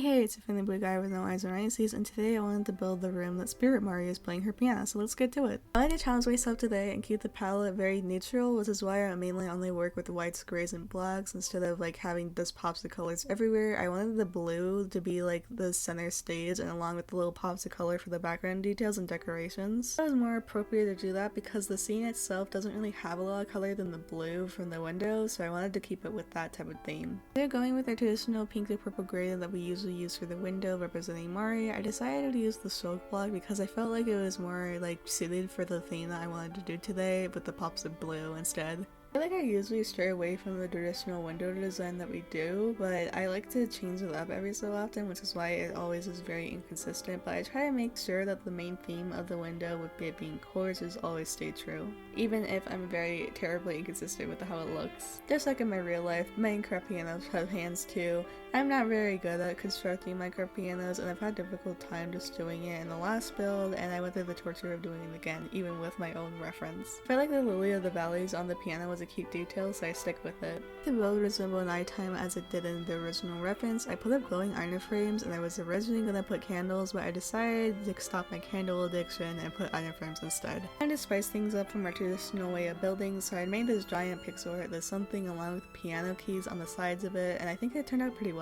Hey, it's a friendly blue guy with no eyes or Orionsces, and today I wanted to build the room that Spirit Mario is playing her piano, so let's get to it. I like to challenge myself today and keep the palette very neutral, which is why I mainly only work with whites, grays, and blacks instead of like having just pops of colors everywhere. I wanted the blue to be like the center stage and along with the little pops of color for the background details and decorations. It was more appropriate to do that because the scene itself doesn't really have a lot of color than the blue from the window, so I wanted to keep it with that type of theme. They're going with our traditional pink to purple gray that we usually use for the window representing Mari. I decided to use the silk block because I felt like it was more like suited for the theme that I wanted to do today, with the pops of blue instead. I feel like I usually stray away from the traditional window design that we do, but I like to change it up every so often, which is why it always is very inconsistent, but I try to make sure that the main theme of the window, with it being chords, always stay true, even if I'm very terribly inconsistent with how it looks. Just like in my real life, Minecraft pianos have hands too. I'm not very good at constructing Minecraft pianos, and I've had a difficult time just doing it in the last build, and I went through the torture of doing it again, even with my own reference. I feel like the Lily of the Valleys on the piano was a cute detail, so I stick with it. The build resembled nighttime as it did in the original reference. I put up glowing iron frames, and I was originally gonna put candles, but I decided to stop my candle addiction and put iron frames instead. I wanted to spice things up from our traditional way of building, so I made this giant pixel art that's something along with piano keys on the sides of it, and I think it turned out pretty well.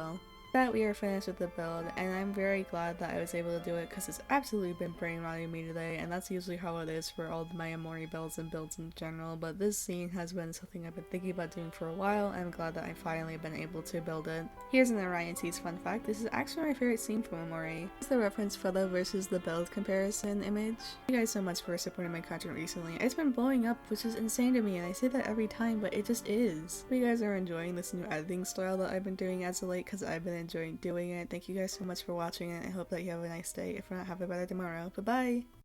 That we are finished with the build, and I'm very glad that I was able to do it because it's absolutely been brain rotting me today, and that's usually how it is for all of my Omori builds and builds in general, but this scene has been something I've been thinking about doing for a while, and I'm glad that I finally been able to build it. Here's an Orionsces fun fact: this is actually my favorite scene from Omori. It's the reference photo versus the build comparison image. Thank you guys so much for supporting my content recently. It's been blowing up, which is insane to me, and I say that every time, but it just is. Hope you guys are enjoying this new editing style that I've been doing as of late, because I've been enjoying doing it. Thank you guys so much for watching it. I hope that you have a nice day. If not, have a better tomorrow. Bye bye!